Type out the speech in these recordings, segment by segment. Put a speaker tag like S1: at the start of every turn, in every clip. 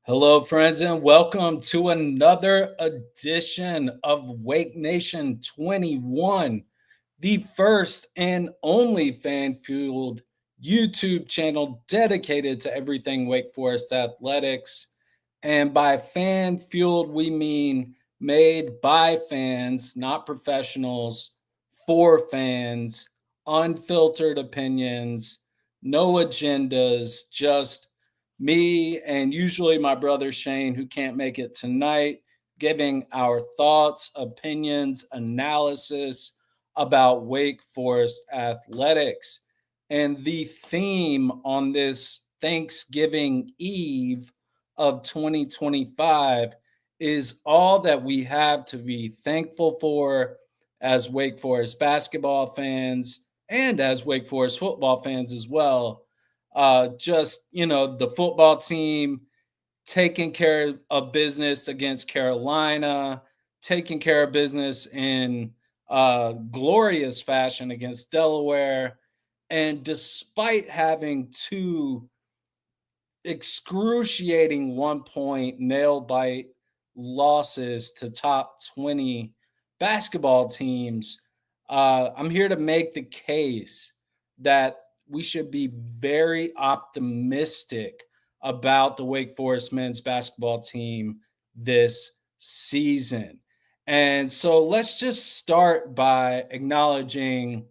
S1: Hello, friends, and welcome to another edition of Wake Nation 21, the first and only fan fueled YouTube channel dedicated to everything Wake Forest athletics. And by fan fueled, we mean made by fans, not professionals, for fans, unfiltered opinions, no agendas, just me and usually my brother Shane, who can't make it tonight, giving our thoughts, opinions, analysis about Wake Forest athletics. And the theme on this Thanksgiving Eve of 2025 is all that we have to be thankful for as Wake Forest basketball fans and as Wake Forest football fans as well. The football team taking care of business against Carolina, taking care of business in glorious fashion against Delaware. And despite having two excruciating 1 point nail bite losses to top 20 basketball teams, I'm here to make the case that we should be very optimistic about the Wake Forest men's basketball team this season. And so let's just start by acknowledging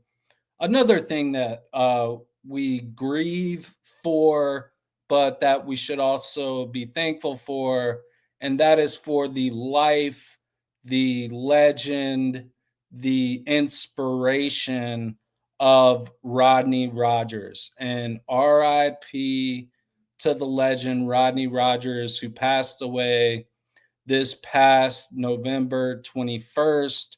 S1: another thing that we grieve for, but that we should also be thankful for, and that is for the life, the legend, the inspiration of Rodney Rogers. And RIP to the legend, Rodney Rogers, who passed away this past November 21st,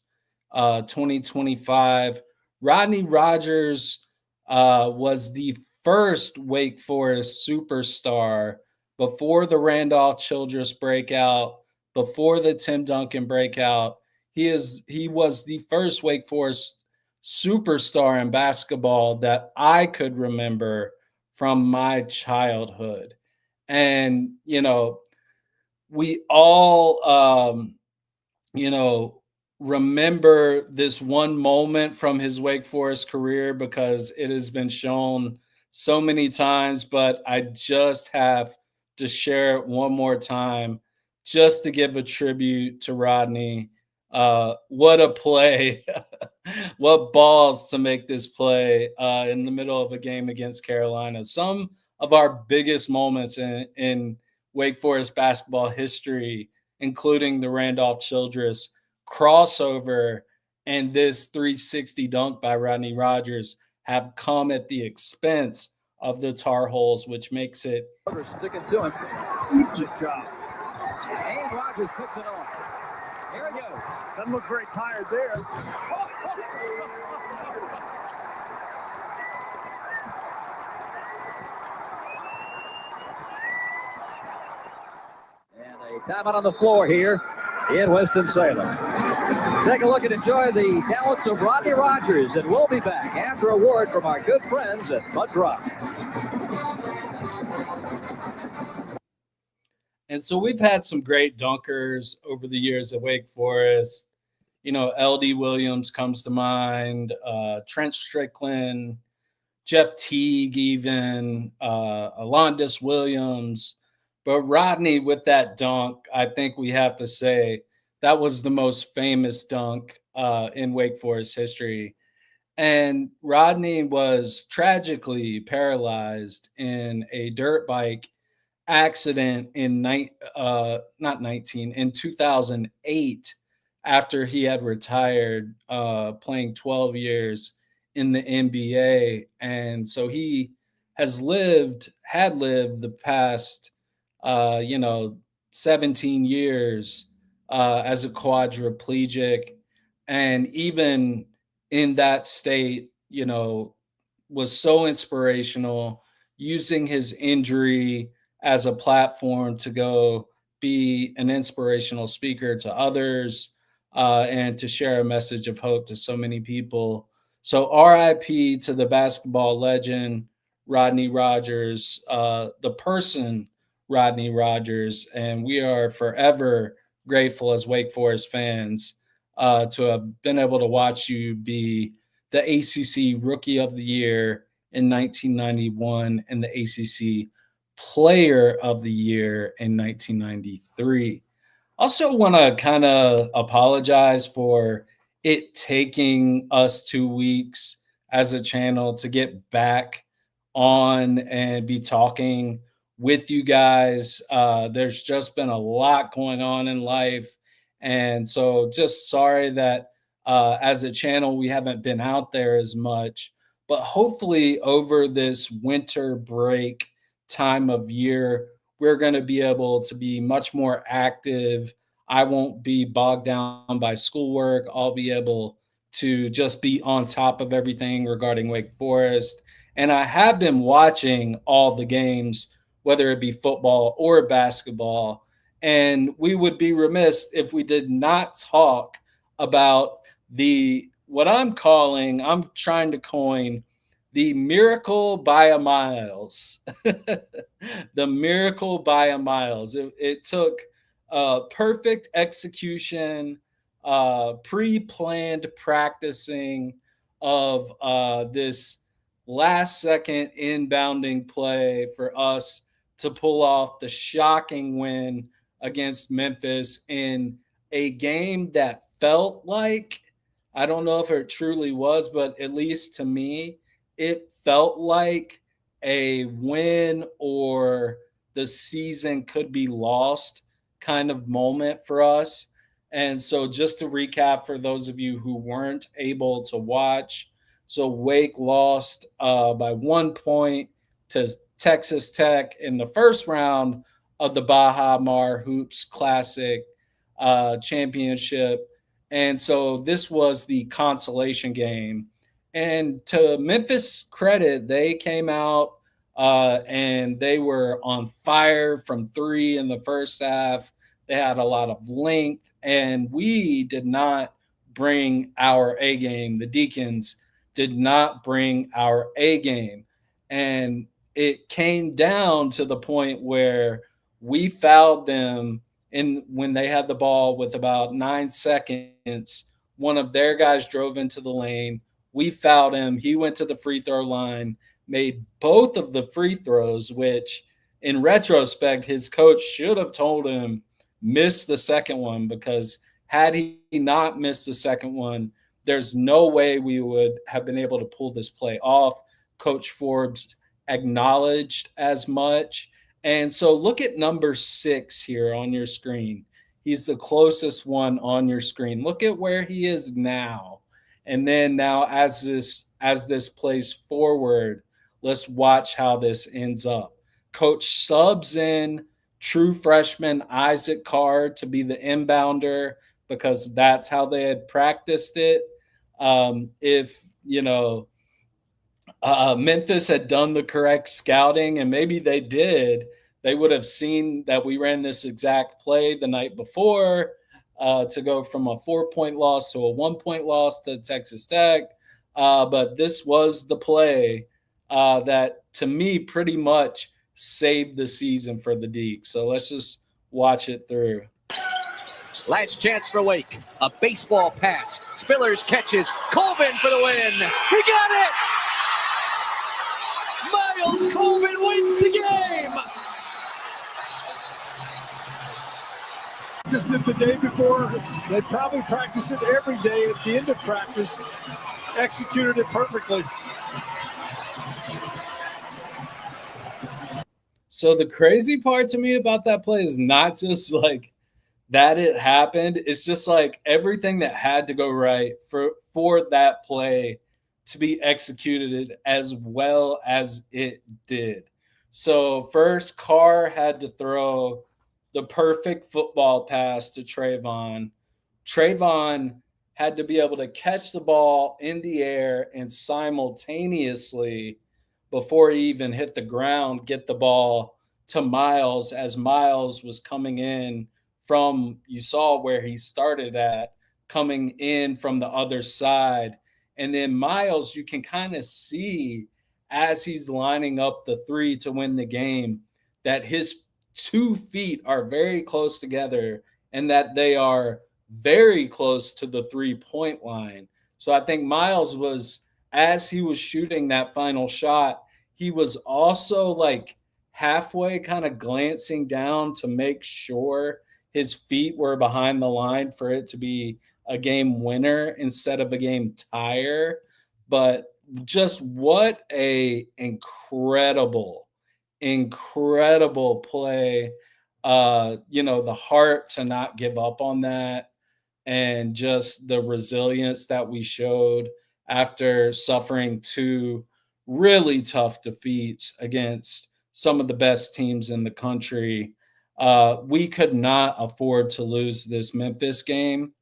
S1: 2025. Rodney Rogers was the first Wake Forest superstar before the Randolph Childress breakout, before the Tim Duncan breakout. He was the first Wake Forest superstar in basketball that I could remember from my childhood. And we all remember this one moment from his Wake Forest career because it has been shown so many times, but I just have to share it one more time just to give a tribute to Rodney. What a play. What balls to make this play in the middle of a game against Carolina. Some of our biggest moments in Wake Forest basketball history, including the Randolph Childress crossover and this 360 dunk by Rodney Rogers, have come at the expense of the Tar Heels, which makes it.
S2: Sticking to him. Nice job. And Rogers puts it on. Here he goes. Doesn't look very tired there. And a timeout on the floor here in Winston-Salem. Take a look and enjoy the talents of Rodney Rogers, and we'll be back after a word from our good friends at Mud Rock.
S1: And so we've had some great dunkers over the years at Wake Forest. LD Williams comes to mind, Trent Strickland, Jeff Teague, even Alondis Williams. But Rodney with that dunk, I think we have to say that was the most famous dunk in Wake Forest history. And Rodney was tragically paralyzed in a dirt bike accident in 2008 after he had retired playing 12 years in the NBA. And so he had lived the past 17 years as a quadriplegic, and even in that state was so inspirational, using his injury as a platform to go be an inspirational speaker to others and to share a message of hope to so many people. So RIP to the basketball legend, Rodney Rogers, the person Rodney Rogers, and we are forever grateful as Wake Forest fans to have been able to watch you be the ACC Rookie of the Year in 1991 and the ACC Player of the Year in 1993. Also, want to kind of apologize for it taking us 2 weeks as a channel to get back on and be talking with you guys. There's just been a lot going on in life. And so, just sorry that as a channel, we haven't been out there as much. But hopefully, over this winter break time of year, we're going to be able to be much more active. I won't be bogged down by schoolwork. I'll be able to just be on top of everything regarding Wake Forest. And I have been watching all the games, whether it be football or basketball. And we would be remiss if we did not talk about the what I'm trying to coin the miracle by a miles. The miracle by a miles. It took perfect execution, pre-planned practicing of this last second inbounding play for us to pull off the shocking win against Memphis in a game that felt like, I don't know if it truly was, but at least to me, it felt like a win or the season could be lost kind of moment for us. And so, just to recap for those of you who weren't able to watch, so Wake lost by 1 point to Texas Tech in the first round of the Baja Mar Hoops Classic championship. And so this was the consolation game. And to Memphis' credit, they came out and they were on fire from three in the first half. They had a lot of length, and we did not bring our A game. The Deacons did not bring our A game. And it came down to the point where we fouled them in when they had the ball with about 9 seconds. One of their guys drove into the lane. We fouled him. He went to the free throw line, made both of the free throws, which in retrospect, his coach should have told him miss the second one, because had he not missed the second one, there's no way we would have been able to pull this play off. Coach Forbes acknowledged as much. And so look at number 6 here on your screen. He's the closest one on your screen. Look at where he is now. And then now as this plays forward, let's watch how this ends up. Coach subs in true freshman Isaac Carr to be the inbounder because that's how they had practiced it. If, Memphis had done the correct scouting, and maybe they did, they would have seen that we ran this exact play the night before to go from a 4-point loss to a 1-point loss to Texas Tech. But this was the play that, to me, pretty much saved the season for the Deke. So let's just watch it through.
S2: Last chance for Wake. A baseball pass. Spillers catches. Colvin for the win. He got it! Miles Colvin wins the game!
S3: Practiced it the day before. They probably practice it every day. At the end of practice, executed it perfectly.
S1: So the crazy part to me about that play is not just like that it happened. It's just like everything that had to go right for that play to be executed as well as it did. So first, Carr had to throw the perfect football pass to Trayvon. Trayvon had to be able to catch the ball in the air and simultaneously, before he even hit the ground, get the ball to Miles as Miles was coming in from, you saw where he started at, coming in from the other side. And then Miles, you can kind of see as he's lining up the three to win the game that his 2 feet are very close together and that they are very close to the 3-point line. So I think Miles was, as he was shooting that final shot, he was also like halfway kind of glancing down to make sure his feet were behind the line for it to be a game winner instead of a game tire. But just what a incredible play. The heart to not give up on that, and just the resilience that we showed after suffering 2 really tough defeats against some of the best teams in the country. We could not afford to lose this Memphis game.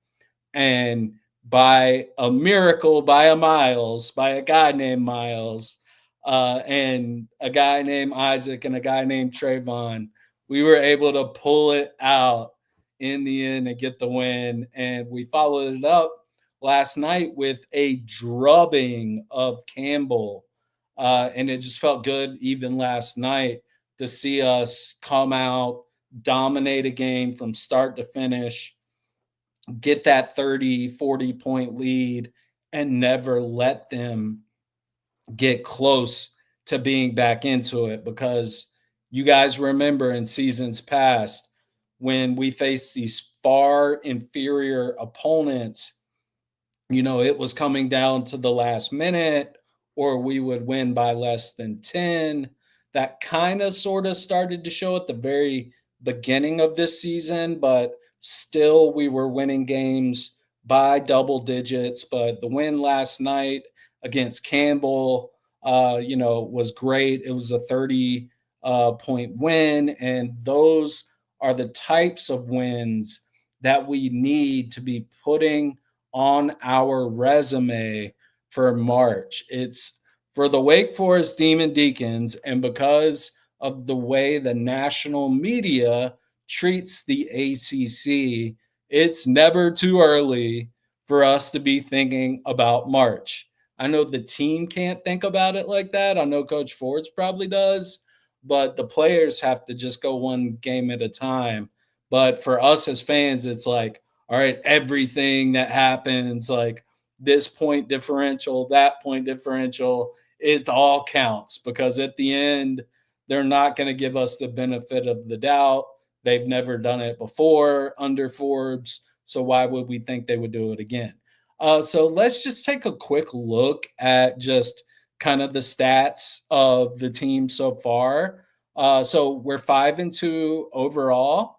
S1: And by a miracle, by a guy named Miles, and a guy named Isaac, and a guy named Trayvon, we were able to pull it out in the end and get the win. And we followed it up last night with a drubbing of Campbell. And it just felt good even last night to see us come out, dominate a game from start to finish, get that 30, 40-point lead, and never let them get close to being back into it. Because you guys remember in seasons past, when we faced these far inferior opponents, it was coming down to the last minute, or we would win by less than 10. That kind of sort of started to show at the very beginning of this season, but still we were winning games by double digits. But the win last night against Campbell, was great. It was a 30 point win. And those are the types of wins that we need to be putting on our resume for March. It's for the Wake Forest Demon Deacons, and because of the way the national media treats the ACC, it's never too early for us to be thinking about March. I know the team can't think about it like that. I know Coach Ford's probably does, but the players have to just go one game at a time. But for us as fans, it's like, all right, everything that happens, like this point differential, that point differential, it all counts, because at the end, they're not going to give us the benefit of the doubt. They've never done it before under Forbes. So why would we think they would do it again? So let's just take a quick look at just kind of the stats of the team so far. So we're 5-2 overall.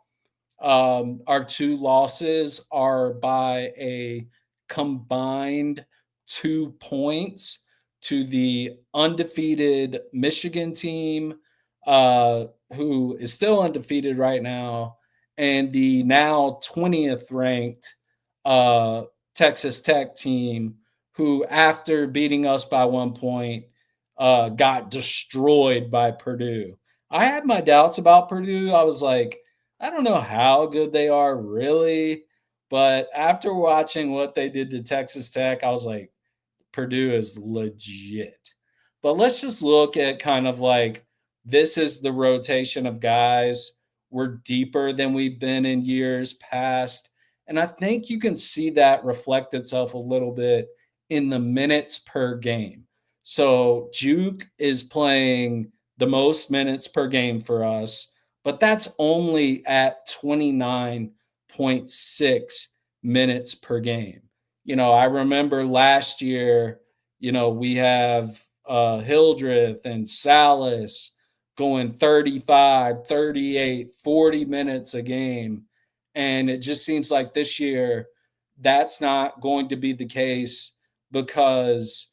S1: Our 2 losses are by a combined 2 points to the undefeated Michigan team, who is still undefeated right now, and the now 20th ranked Texas Tech team, who, after beating us by 1 point, got destroyed by Purdue. I had my doubts about Purdue. I was like, I don't know how good they are really, but after watching what they did to Texas Tech, I was like, Purdue is legit. But let's just look at kind of like, this is the rotation of guys. We're deeper than we've been in years past. And I think you can see that reflect itself a little bit in the minutes per game. So Juke is playing the most minutes per game for us, but that's only at 29.6 minutes per game. I remember last year, we have Hildreth and Salas going 35, 38, 40 minutes a game. And it just seems like this year that's not going to be the case, because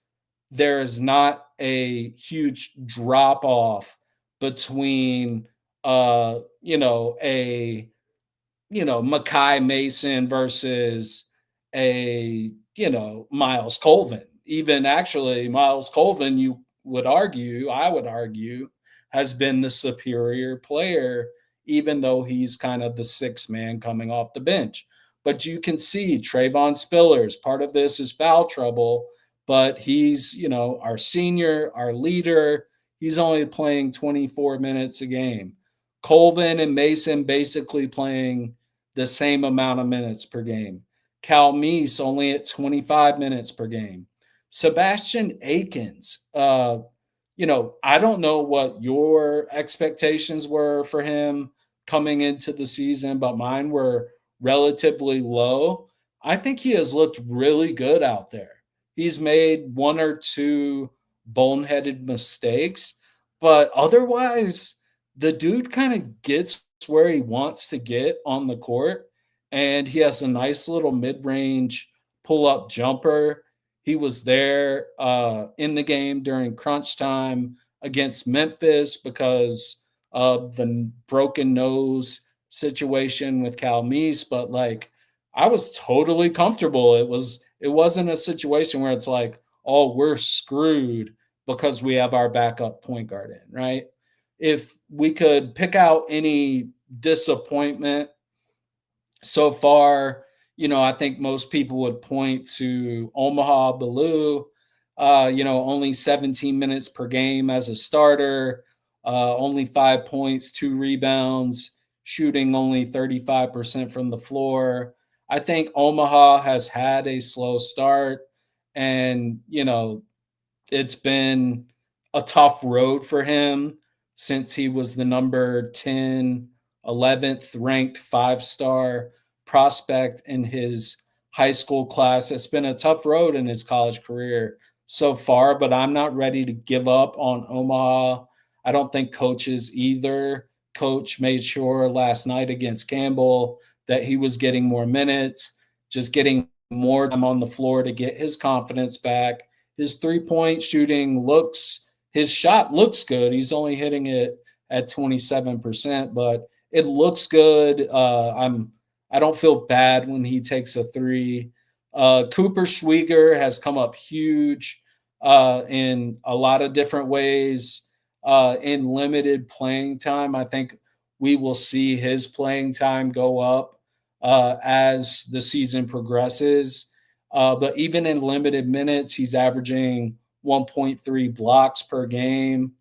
S1: there is not a huge drop off between Makai Mason versus Miles Colvin. Even actually, Miles Colvin, I would argue, has been the superior player, even though he's kind of the sixth man coming off the bench. But you can see Trayvon Spillers, part of this is foul trouble, but he's, our senior, our leader. He's only playing 24 minutes a game. Colvin and Mason basically playing the same amount of minutes per game. Cal Meese only at 25 minutes per game. Sebastian Akins, I don't know what your expectations were for him coming into the season, but mine were relatively low. I think he has looked really good out there. He's made one or two boneheaded mistakes, but otherwise, the dude kind of gets where he wants to get on the court, and he has a nice little mid-range pull-up jumper. He was there in the game during crunch time against Memphis because of the broken nose situation with Cal Meese, but like I was totally comfortable. It wasn't a situation where it's like, oh, we're screwed because we have our backup point guard in, right? If we could pick out any disappointment so far, I think most people would point to Omaha Bilou, only 17 minutes per game as a starter, only 5 points, 2 rebounds, shooting only 35% from the floor. I think Omaha has had a slow start, and, it's been a tough road for him since he was the number 10, 11th ranked 5-star prospect in his high school class. It's been a tough road in his college career so far, but I'm not ready to give up on Omaha. I don't think coaches either. Coach made sure last night against Campbell that he was getting more minutes, just getting more time on the floor to get his confidence back. His 3-point shooting his shot looks good. He's only hitting it at 27%, but it looks good. I don't feel bad when he takes a three. Cooper Schwieger has come up huge in a lot of different ways in limited playing time. I think we will see his playing time go up as the season progresses. But even in limited minutes, he's averaging 1.3 blocks per game,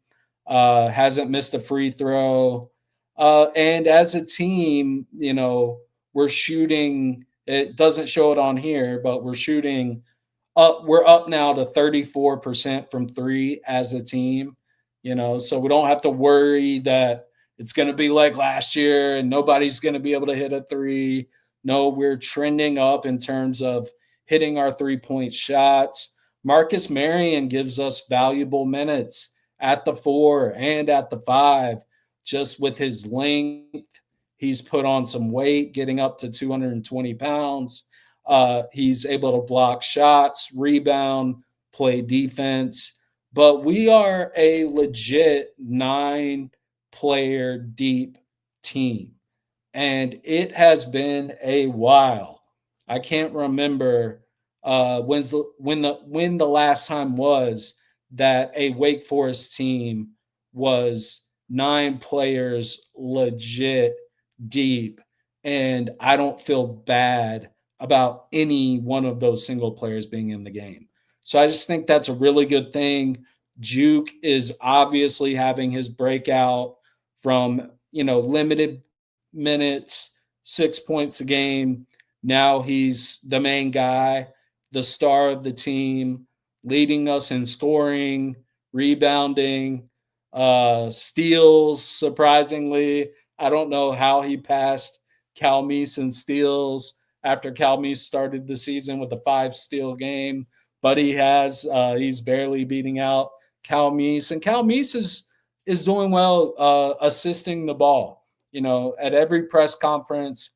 S1: hasn't missed a free throw. And as a team, we're shooting, it doesn't show it on here, but we're up now to 34% from three as a team, so we don't have to worry that it's going to be like last year and nobody's going to be able to hit a three. No, we're trending up in terms of hitting our 3-point shots. Marcus Marion gives us valuable minutes at the 4 and at the 5, just with his length. He's put on some weight, getting up to 220 pounds. He's able to block shots, rebound, play defense. But we are a legit 9-player deep team. And it has been a while. I can't remember when the last time was that a Wake Forest team was 9 players legit deep, and I don't feel bad about any one of those single players being in the game. So I just think that's a really good thing. Juke is obviously having his breakout from, limited minutes, 6 points a game. Now he's the main guy, the star of the team, leading us in scoring, rebounding, steals, surprisingly. I don't know how he passed Cal Meese in steals after Cal Meese started the season with a 5-steal game, but he has. He's barely beating out Cal Meese, and Cal Meese is doing well assisting the ball. At every press conference,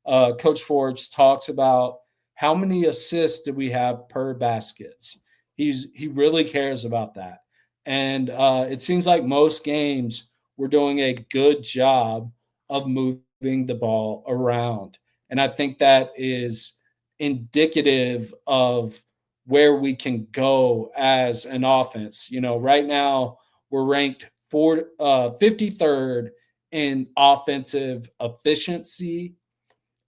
S1: Coach Forbes talks about how many assists do we have per baskets. He really cares about that. And it seems like most games we're doing a good job of moving the ball around. And I think that is indicative of where we can go as an offense. Right now we're ranked 53rd in offensive efficiency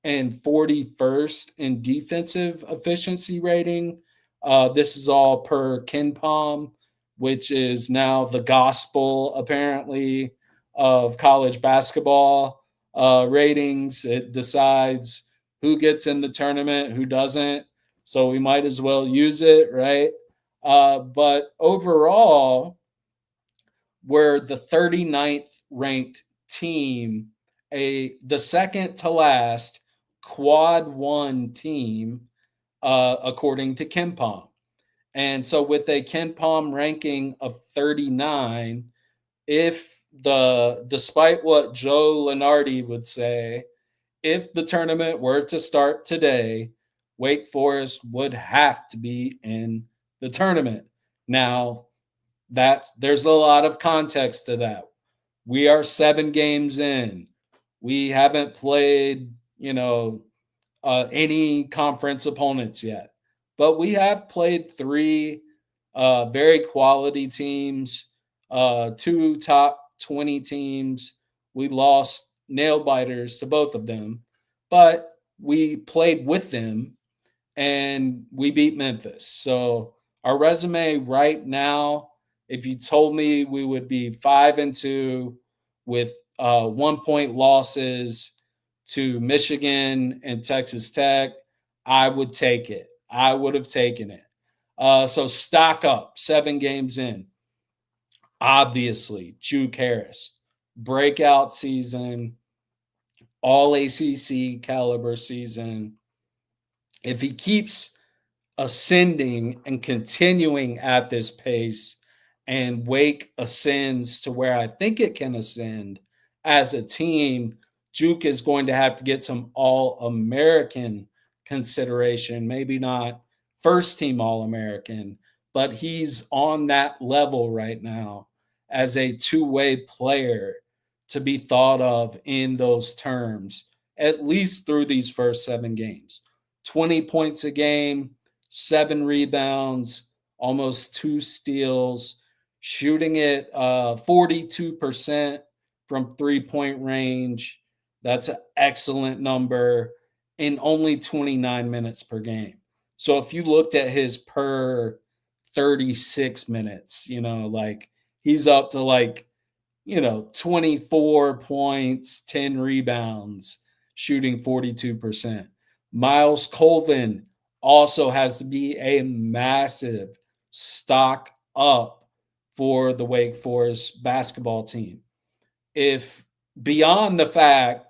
S1: and 41st in defensive efficiency rating. This is all per KenPom, which is now the gospel, apparently. of college basketball ratings. It decides who gets in the tournament, who doesn't. So we might as well use it, right? But overall, we're the 39th ranked team, the second to last quad one team, according to KenPom. And so with a KenPom ranking of 39, despite what Joe Lenardi would say, if the tournament were to start today, Wake Forest would have to be in the tournament. Now, there's a lot of context to that. We are 7 games in. We haven't played, any conference opponents yet, but we have played 3 very quality teams, 2 top 20 teams. We lost nail biters to both of them, but we played with them and we beat Memphis. So our resume right now, if you told me we would be 5-2 with 1-point losses to Michigan and Texas Tech, I would take it. I would have taken it. So stock up, 7 games in. Obviously, Juke Harris, breakout season, all ACC caliber season. If he keeps ascending and continuing at this pace, and Wake ascends to where I think it can ascend as a team, Juke is going to have to get some All-American consideration, maybe not first team All-American, but he's on that level right now as a two-way player to be thought of in those terms, at least through these first 7 games. 20 points a game, 7 rebounds, almost 2 steals, shooting it 42% from 3-point range. That's an excellent number in only 29 minutes per game. So if you looked at his per 36 minutes, he's up to 24 points, 10 rebounds, shooting 42%. Miles Colvin also has to be a massive stock up for the Wake Forest basketball team. If beyond the fact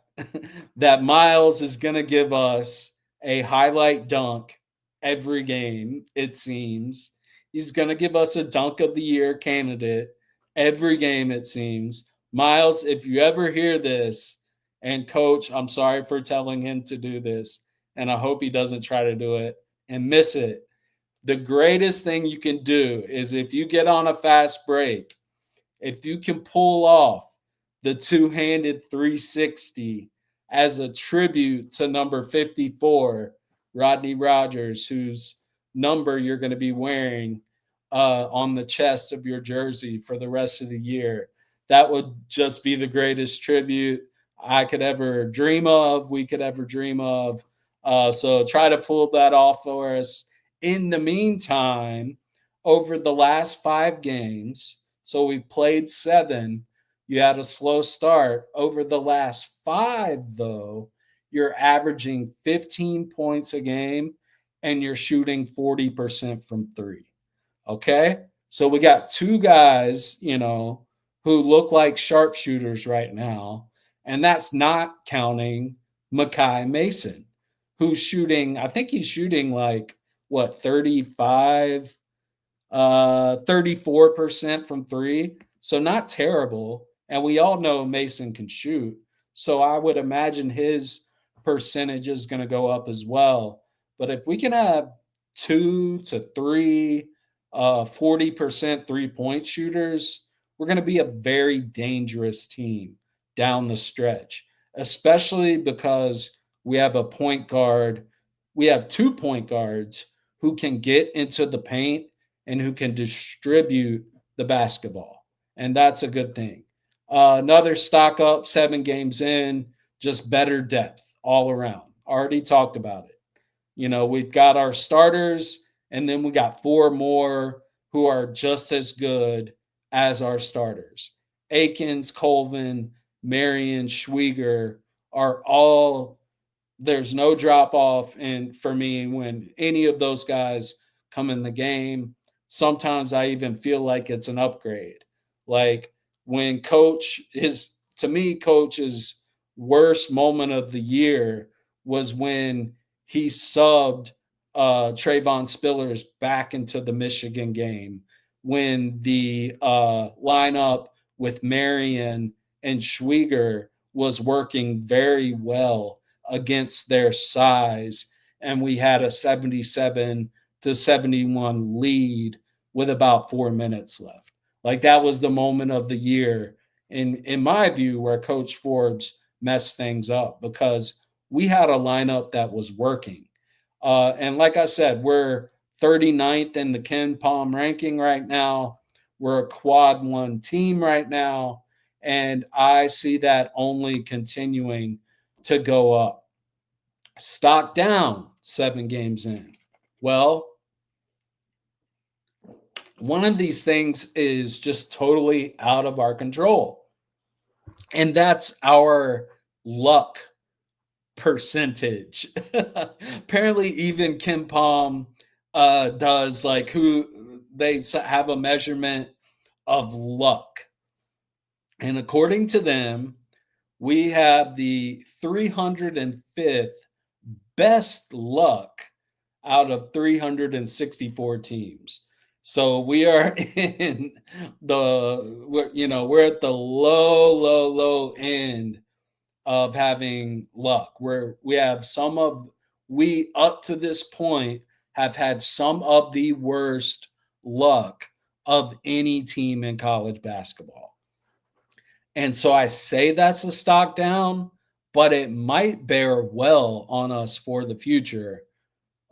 S1: that Miles is going to give us a highlight dunk every game, it seems, he's going to give us a dunk of the year candidate every game, it seems. Miles, if you ever hear this, and coach, I'm sorry for telling him to do this, and I hope he doesn't try to do it and miss it. The greatest thing you can do is if you get on a fast break, if you can pull off the two-handed 360 as a tribute to number 54, Rodney Rogers, whose number you're going to be wearing on the chest of your jersey for the rest of the year, that would just be the greatest tribute I could ever dream of, we could ever dream of. So try to pull that off for us. In the meantime, over the last 5 games, so we've played 7, you had a slow start. Over the last 5, though, you're averaging 15 points a game and you're shooting 40% from 3. Okay? So we got 2 guys, who look like sharpshooters right now. And that's not counting Makai Mason, who's shooting, I think he's shooting 34% from 3. So not terrible. And we all know Mason can shoot. So I would imagine his percentage is going to go up as well. But if we can have 2 to 3 40% 3-point shooters, we're going to be a very dangerous team down the stretch, especially because we have a point guard. We have 2 point guards who can get into the paint and who can distribute the basketball. And that's a good thing. Another stock up, 7 games in, just better depth all around. Already talked about it. We've got our starters, and then we got 4 more who are just as good as our starters. Akins, Colvin, Marion, Schwieger are all, there's no drop off. And for me, when any of those guys come in the game, sometimes I even feel like it's an upgrade. Like when to me, Coach's worst moment of the year was when he subbed Trayvon Spillers back into the Michigan game, when the lineup with Marion and Schwieger was working very well against their size, and we had a 77-71 lead with about 4 minutes left. Like that was the moment of the year, in my view, where Coach Forbes messed things up, because we had a lineup that was working. And like I said, we're 39th in the Ken Palm ranking right now. We're a quad one team right now. And I see that only continuing to go up. Stock down 7 games in. Well, one of these things is just totally out of our control, and that's our luck percentage. Apparently, even Kim Palm does, like, who they have a measurement of luck. And according to them, we have the 305th best luck out of 364 teams. So we are in we're at the low end of having luck. We up to this point have had some of the worst luck of any team in college basketball. And so I say that's a stock down, but it might bear well on us for the future.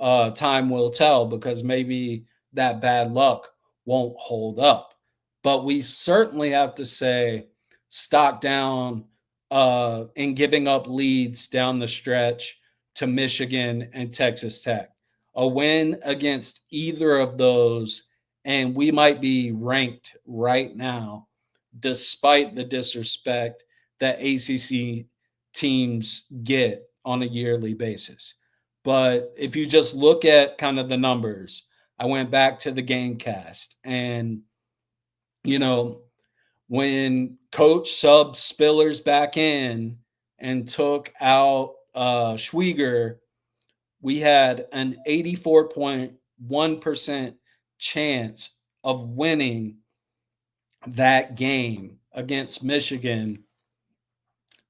S1: Time will tell, because maybe that bad luck won't hold up. But we certainly have to say stock down in giving up leads down the stretch to Michigan and Texas Tech. A win against either of those, and we might be ranked right now, despite the disrespect that ACC teams get on a yearly basis. But if you just look at kind of the numbers, I went back to the game cast, and, when Coach subbed Spillers back in and took out Schwieger, we had an 84.1% chance of winning that game against Michigan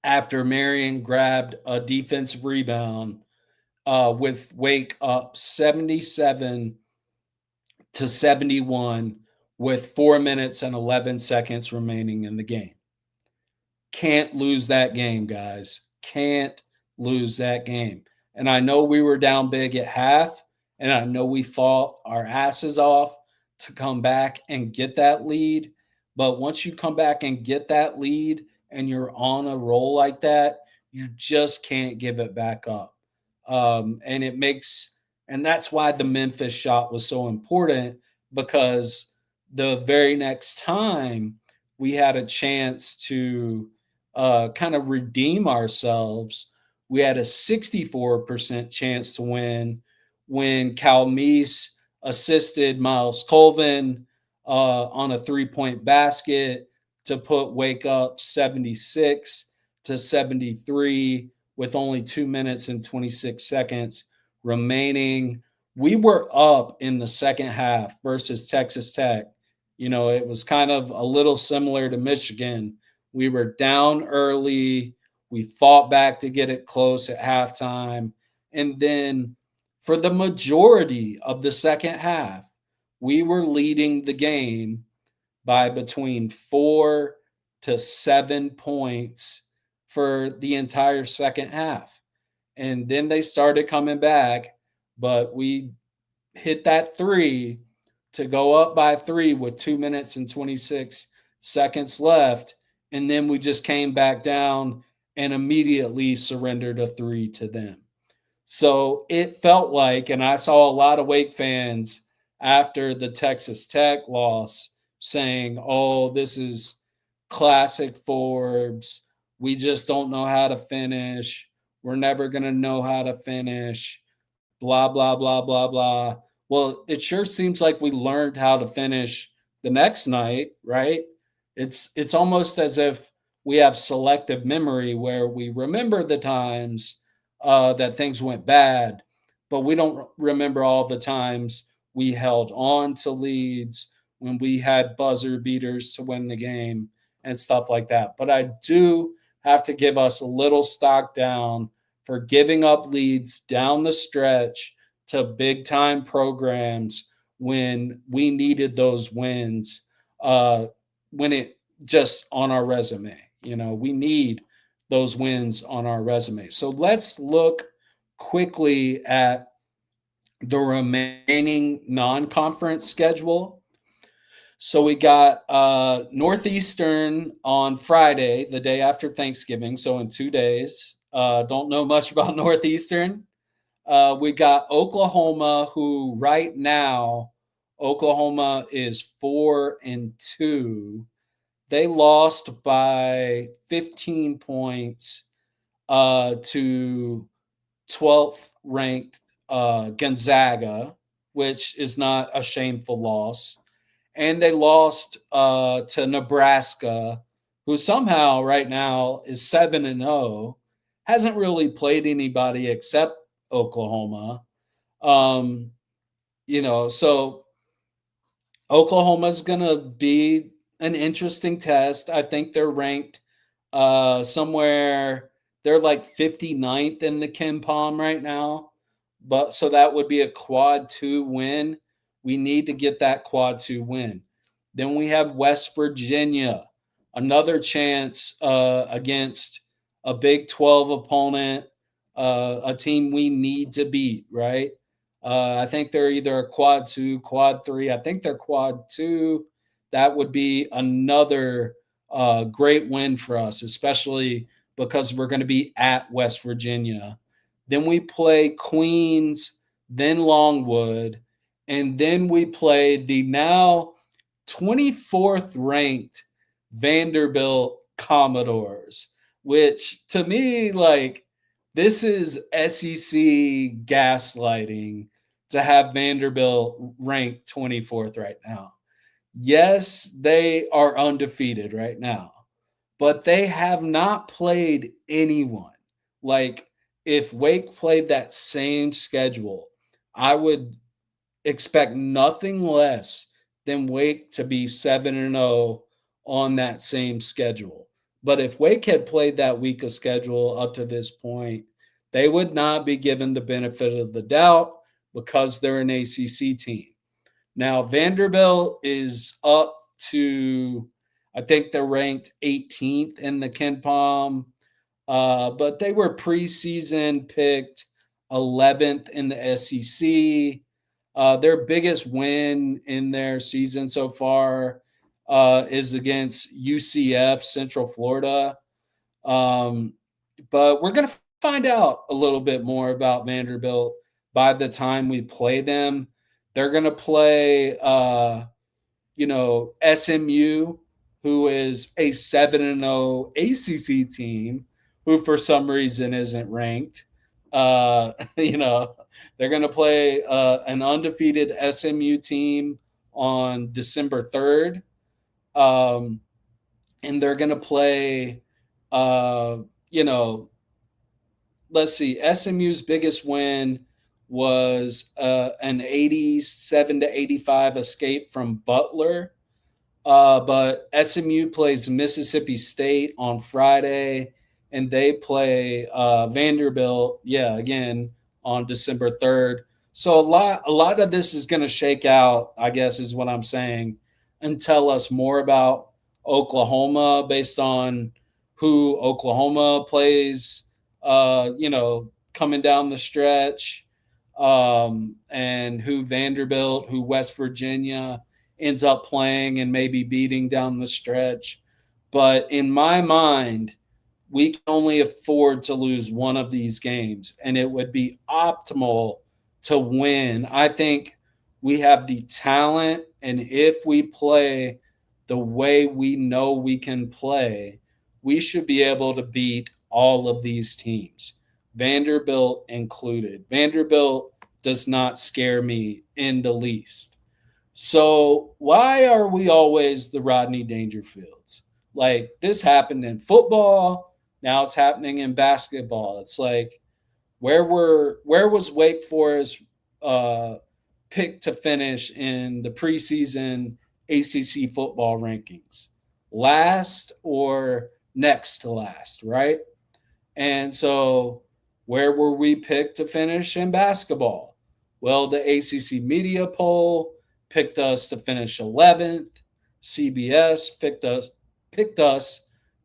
S1: after Marion grabbed a defensive rebound with Wake up 77-71 with 4 minutes and 11 seconds remaining in the game. Can't lose that game, guys. Can't lose that game. And I know we were down big at half, and I know we fought our asses off to come back and get that lead. But once you come back and get that lead and you're on a roll like that, you just can't give it back up. And that's why the Memphis shot was so important, because the very next time we had a chance to kind of redeem ourselves, we had a 64% chance to win when Calmise assisted Miles Colvin on a 3-point basket to put Wake up 76-73 with only 2 minutes and 26 seconds remaining. We were up in the second half versus Texas Tech. It was kind of a little similar to Michigan. We were down early. We fought back to get it close at halftime. And then for the majority of the second half, we were leading the game by between 4 to 7 points for the entire second half. And then they started coming back, but we hit that 3 to go up by 3 with 2 minutes and 26 seconds left. And then we just came back down and immediately surrendered a 3 to them. So it felt like, and I saw a lot of Wake fans after the Texas Tech loss saying, oh, this is classic Forbes. We just don't know how to finish. We're never going to know how to finish. Blah, blah, blah, blah, blah. Well, it sure seems like we learned how to finish the next night, right? It's almost as if we have selective memory where we remember the times that things went bad, but we don't remember all the times we held on to leads when we had buzzer beaters to win the game and stuff like that. But I do have to give us a little stock down for giving up leads down the stretch to big time programs when we needed those wins, when it just on our resume. We need those wins on our resume. So let's look quickly at the remaining non-conference schedule. So we got Northeastern on Friday, the day after Thanksgiving. So in 2 days. Don't know much about Northeastern. We got Oklahoma, who right now, Oklahoma is 4-2. They lost by 15 points to 12th ranked Gonzaga, which is not a shameful loss. And they lost to Nebraska, who somehow right now is 7-0, hasn't really played anybody except Oklahoma. So Oklahoma's going to be an interesting test. I think they're ranked somewhere, they're like 59th in the KenPom right now. But so that would be a quad 2 win. We need to get that quad 2 win. Then we have West Virginia, another chance against a Big 12 opponent, a team we need to beat, right? I think they're either a quad 2, quad 3. I think they're quad 2. That would be another great win for us, especially because we're going to be at West Virginia. Then we play Queens, then Longwood, and then we play the now 24th ranked Vanderbilt Commodores, which to me, like, this is SEC gaslighting to have Vanderbilt ranked 24th right now. Yes, they are undefeated right now, but they have not played anyone. Like, if Wake played that same schedule, I would expect nothing less than Wake to be 7-0 on that same schedule. But if Wake had played that week of schedule up to this point, they would not be given the benefit of the doubt because they're an ACC team. Now, Vanderbilt is up to, I think they're ranked 18th in the KenPom, but they were preseason picked 11th in the SEC. Their biggest win in their season so far is against UCF, Central Florida. But we're going to find out a little bit more about Vanderbilt by the time we play them. They're going to play, SMU, who is a 7-0 ACC team, who for some reason isn't ranked. They're going to play an undefeated SMU team on December 3rd. And they're going to play, let's see, SMU's biggest win was an 87-85 escape from Butler. But SMU plays Mississippi State on Friday, and they play Vanderbilt, again, on December 3rd. So a lot of this is going to shake out, I guess, is what I'm saying, and tell us more about Oklahoma based on who Oklahoma plays, coming down the stretch, and who Vanderbilt, who West Virginia ends up playing and maybe beating down the stretch. But in my mind, we can only afford to lose one of these games, and it would be optimal to win. I think we have the talent, and if we play the way we know we can play, we should be able to beat all of these teams, Vanderbilt included. Vanderbilt does not scare me in the least. So why are we always the Rodney Dangerfields? Like, this happened in football, now it's happening in basketball. It's like, where was Wake Forest uh, picked to finish in the preseason ACC football rankings? Last or next to last, right? And so, where were we picked to finish in basketball? Well, the ACC media poll picked us to finish 11th. CBS picked us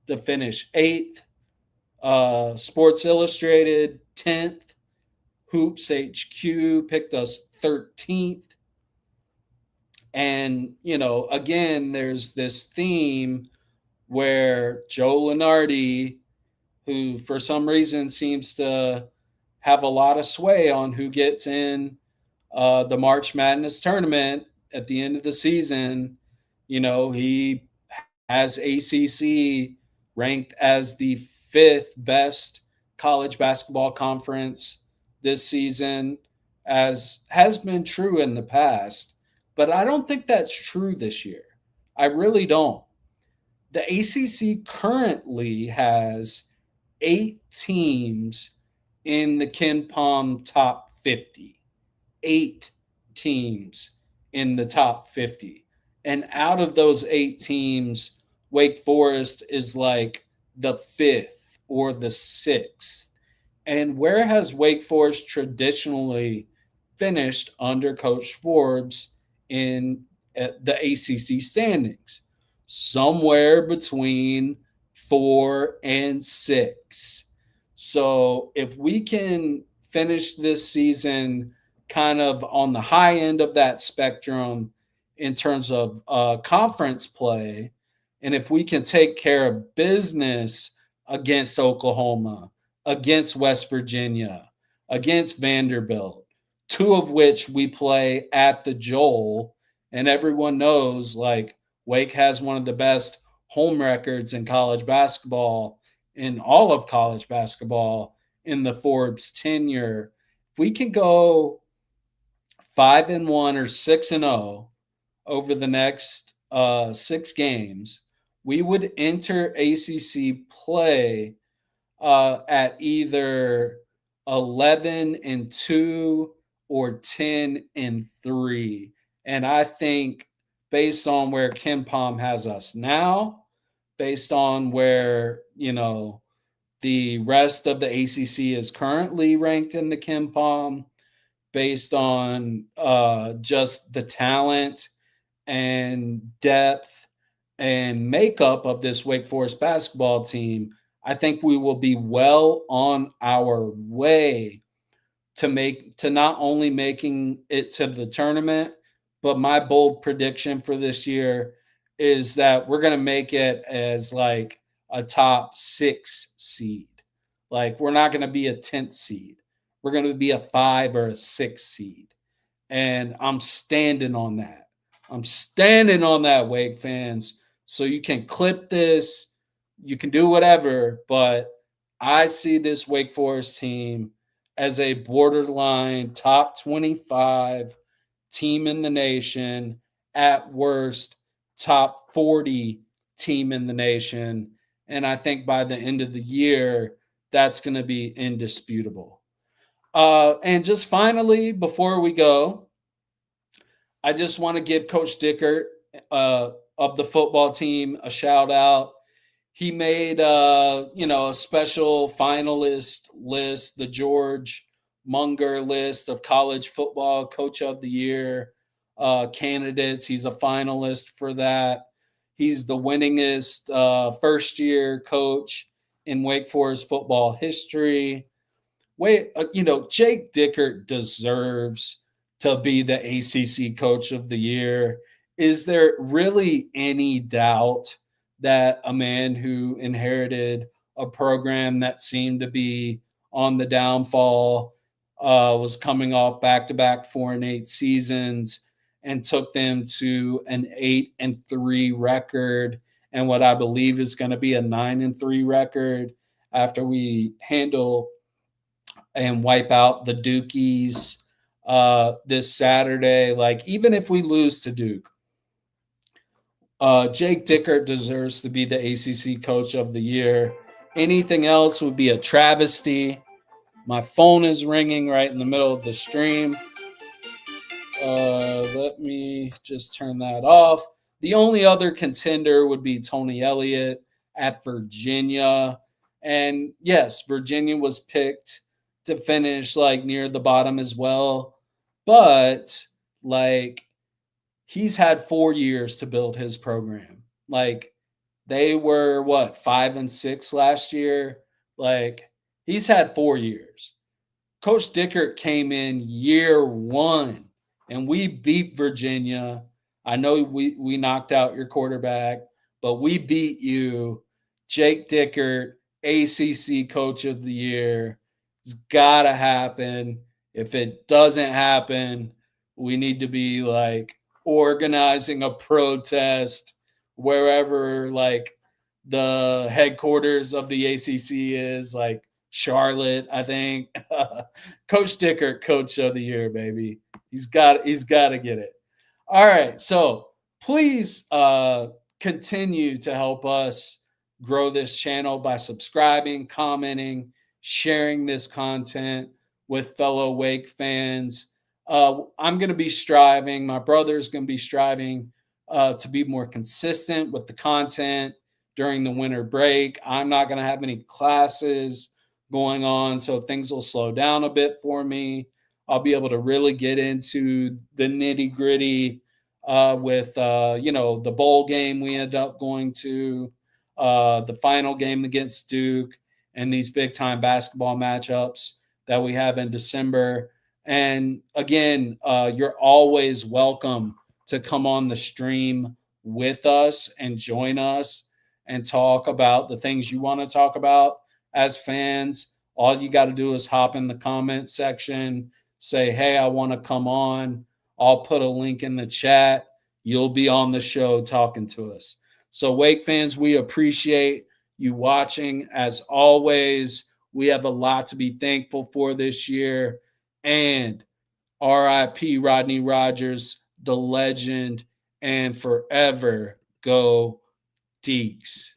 S1: to finish 8th. Sports Illustrated 10th. Hoops HQ picked us 13th. And, again, there's this theme where Joe Lunardi, who for some reason seems to have a lot of sway on who gets in the March Madness tournament at the end of the season, he has ACC ranked as the 5th best college basketball conference this season, as has been true in the past. But I don't think that's true this year. I really don't. The ACC currently has 8 teams in the Ken Palm top 50. 8 teams in the top 50. And out of those 8 teams, Wake Forest is like the 5th or the 6th. And where has Wake Forest traditionally finished under Coach Forbes in the ACC standings? Somewhere between 4 and 6. So if we can finish this season kind of on the high end of that spectrum in terms of conference play, and if we can take care of business against Oklahoma, against West Virginia, against Vanderbilt, 2 of which we play at the Joel, and everyone knows, like, Wake has one of the best home records in college basketball, in all of college basketball, in the Forbes tenure. If we can go 5-1 or 6-0 over the next 6 games, we would enter ACC play at either 11-2 or 10-3. And I think, based on where Ken Palm has us now, based on where, the rest of the ACC is currently ranked in the Ken Palm, based on just the talent and depth and makeup of this Wake Forest basketball team, I think we will be well on our way to not only making it to the tournament, but my bold prediction for this year is that we're going to make it as like a top 6 seed. Like, we're not going to be a 10th seed. We're going to be a 5 or a 6 seed. And I'm standing on that. I'm standing on that, Wake fans. So you can clip this, you can do whatever, but I see this Wake Forest team as a borderline top 25 team in the nation, at worst, top 40 team in the nation. And I think by the end of the year, that's going to be indisputable. And just finally, before we go, I just want to give Coach Dickert of the football team a shout out. He made, a special finalist list, the George Munger list of college football coach of the year candidates. He's a finalist for that. He's the winningest first-year coach in Wake Forest football history. Jake Dickert deserves to be the ACC coach of the year. Is there really any doubt that a man who inherited a program that seemed to be on the downfall, was coming off back-to-back 4-8 seasons, and took them to an 8-3 record and what I believe is going to be a 9-3 record after we handle and wipe out the Dukies this Saturday. Like, even if we lose to Duke, Jake Dickert deserves to be the ACC Coach of the Year. Anything else would be a travesty. My phone is ringing right in the middle of the stream. Let me just turn that off. The only other contender would be Tony Elliott at Virginia. And yes, Virginia was picked to finish like near the bottom as well. But like, he's had 4 years to build his program. Like, they were what, 5-6 last year? Like, he's had 4 years. Coach Dickert came in year one and we beat Virginia. I know we knocked out your quarterback, but we beat you. Jake Dickert, ACC Coach of the Year. It's got to happen. If it doesn't happen, we need to be like organizing a protest wherever like the headquarters of the ACC is, like Charlotte, I think. Coach Dickert, Coach of the Year, baby. He's got to get it. All right, so please continue to help us grow this channel by subscribing, commenting, sharing this content with fellow Wake fans. I'm going to be striving. My brother's going to be striving to be more consistent with the content during the winter break. I'm not going to have any classes going on, so things will slow down a bit for me. I'll be able to really get into the nitty gritty with, the bowl game we end up going to, the final game against Duke, and these big time basketball matchups that we have in December. And again, you're always welcome to come on the stream with us and join us and talk about the things you want to talk about as fans. All you got to do is hop in the comment section, say, hey, I want to come on. I'll put a link in the chat. You'll be on the show talking to us. So Wake fans, we appreciate you watching. As always, we have a lot to be thankful for this year. And RIP Rodney Rogers, the legend, and forever go Deeks.